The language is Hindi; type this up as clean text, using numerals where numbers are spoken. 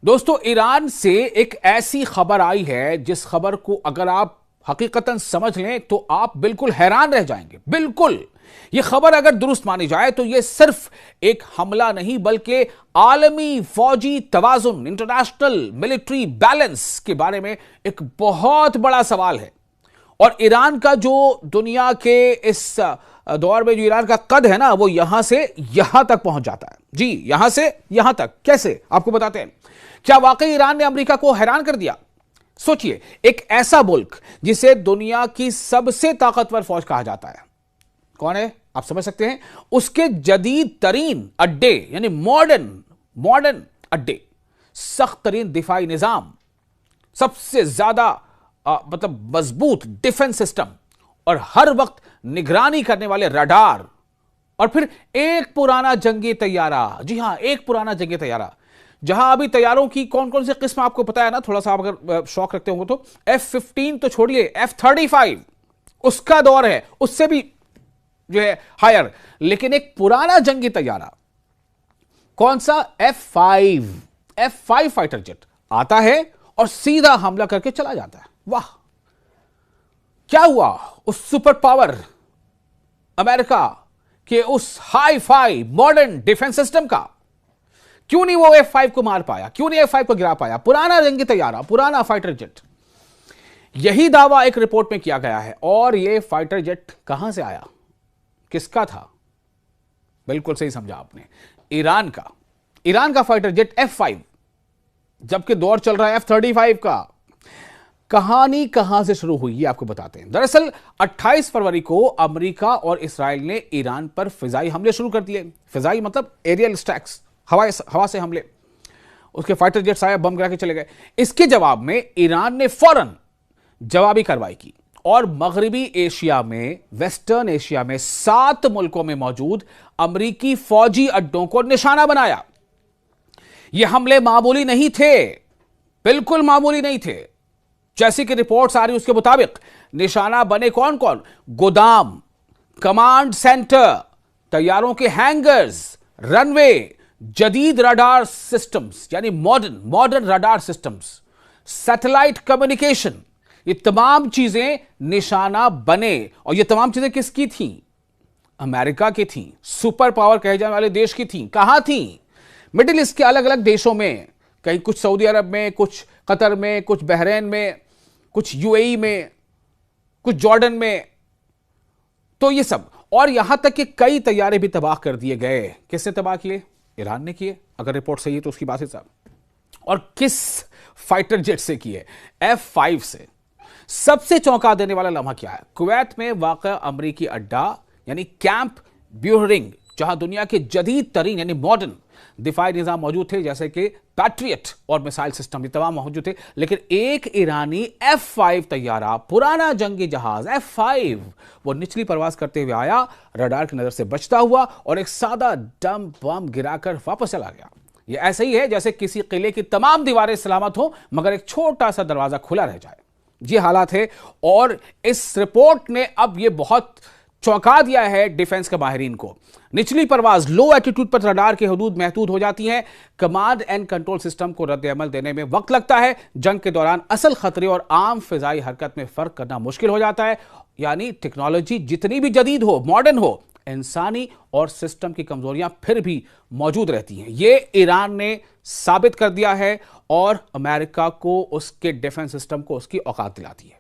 दोस्तों, ईरान से एक ऐसी खबर आई है जिस खबर को अगर आप हकीकतन समझ लें तो आप बिल्कुल हैरान रह जाएंगे। बिल्कुल, यह खबर अगर दुरुस्त मानी जाए तो यह सिर्फ एक हमला नहीं बल्कि आलमी फौजी तवाजुन, इंटरनेशनल मिलिट्री बैलेंस के बारे में एक बहुत बड़ा सवाल है। और ईरान का जो दुनिया के इस दौर में जो ईरान का कद है ना, वो यहां से यहां तक पहुंच जाता है। जी, यहां से यहां तक कैसे, आपको बताते हैं। क्या वाकई ईरान ने अमेरिका को हैरान कर दिया? सोचिए, एक ऐसा मुल्क जिसे दुनिया की सबसे ताकतवर फौज कहा जाता है, कौन है आप समझ सकते हैं? उसके जदीद तरीन अड्डे यानी मॉडर्न अड्डे, सख्त तरीन दिफाई निजाम, सबसे ज्यादा मतलब मजबूत डिफेंस सिस्टम और हर वक्त निगरानी करने वाले रडार, और फिर एक पुराना जंगी तैयारा। जी हां, एक पुराना जंगी तैयारा। जहां अभी तैयारों की कौन कौन से किस्म आपको पता है ना, थोड़ा सा आप अगर शौक रखते होंगे तो F-15 तो छोड़िए, F-35 उसका दौर है, उससे भी जो है हायर। लेकिन एक पुराना जंगी तैयारा, कौन सा? F-5 फाइटर जेट आता है और सीधा हमला करके चला जाता है। वाह, क्या हुआ उस सुपर पावर अमेरिका के उस hi fi modern defence system का? क्यों नहीं वो F-5 को मार पाया? क्यों नहीं F-5 को गिरा पाया? पुराना जंगी तैयारा, पुराना फाइटर जेट। यही दावा एक रिपोर्ट में किया गया है। और यह फाइटर जेट कहां से आया, किसका था? बिल्कुल सही समझा आपने, ईरान का फाइटर जेट F-5, जबकि दौर चल रहा है F-35 का। कहानी कहां से शुरू हुई ये आपको बताते हैं। दरअसल 28 फरवरी को अमेरिका और इसराइल ने ईरान पर फिजाई हमले शुरू कर दिए। फिजाई मतलब एरियल स्ट्राइक्स, हवा से हमले। उसके फाइटर जेट्स आए, बम गिरा के चले गए। इसके जवाब में ईरान ने फौरन जवाबी कार्रवाई की और मगरबी एशिया में, वेस्टर्न एशिया में 7 मुल्कों में मौजूद अमेरिकी फौजी अड्डों को निशाना बनाया। ये हमले मामूली नहीं थे, बिल्कुल मामूली नहीं थे। जैसी कि रिपोर्ट्स आ रही उसके मुताबिक निशाना बने कौन कौन? गोदाम, कमांड सेंटर, तैयारों के हैंगर्स, रनवे, जदीद रडार सिस्टम्स यानी modern radar systems, satellite communication, ये तमाम चीजें निशाना बने। और ये तमाम चीजें किसकी थी? अमेरिका की थी, सुपर पावर कहे जाने वाले देश की थी। कहां थी? मिडिल ईस्ट के अलग अलग देशों में, कहीं कुछ सऊदी अरब में, कुछ कतर में, कुछ बहरीन में, कुछ यूएई में, कुछ जॉर्डन में। तो ये सब, और यहां तक कि कई तैयारे भी तबाह कर दिए गए। किसने तबाह किए? ईरान ने किए, अगर रिपोर्ट सही है तो उसकी बात है साहब। और किस फाइटर जेट से किए? F-5 से। सबसे चौंका देने वाला लम्हा क्या है? कुवैत में वाक़ा अमरीकी अड्डा यानी कैंप ब्यूहरिंग, जहां दुनिया के जदीद तरीन यानी मॉडर्न दिफाई निजाम मौजूद थे, जैसे कि पैट्रियट और मिसाइल सिस्टम, ये तमाम मौजूद थे। लेकिन एक ईरानी F-5 तैयारा, पुराना जंगी जहाज F-5, वो निचली परवाज करते हुए आया, रडार की नजर से बचता हुआ और एक सादा डम बम गिराकर वापस चला गया। ये ऐसे ही है जैसे किसी किले की तमाम दीवारें सलामत हो मगर एक छोटा सा दरवाजा खुला रह जाए। ये हालात है। और इस रिपोर्ट ने अब ये बहुत चौंका दिया है डिफेंस के माहिरीन को। निचली परवाज, लो एल्टीट्यूड पर रडार की हदूद महदूद हो जाती हैं। कमांड एंड कंट्रोल सिस्टम को रद्द अमल देने में वक्त लगता है। जंग के दौरान असल खतरे और आम फिजाई हरकत में फर्क करना मुश्किल हो जाता है। यानी टेक्नोलॉजी जितनी भी जदीद हो, मॉडर्न हो, इंसानी और सिस्टम की कमजोरियां फिर भी मौजूद रहती हैं। यह ईरान ने साबित कर दिया है और अमेरिका को उसके डिफेंस सिस्टम को उसकी औकात दिलाती है।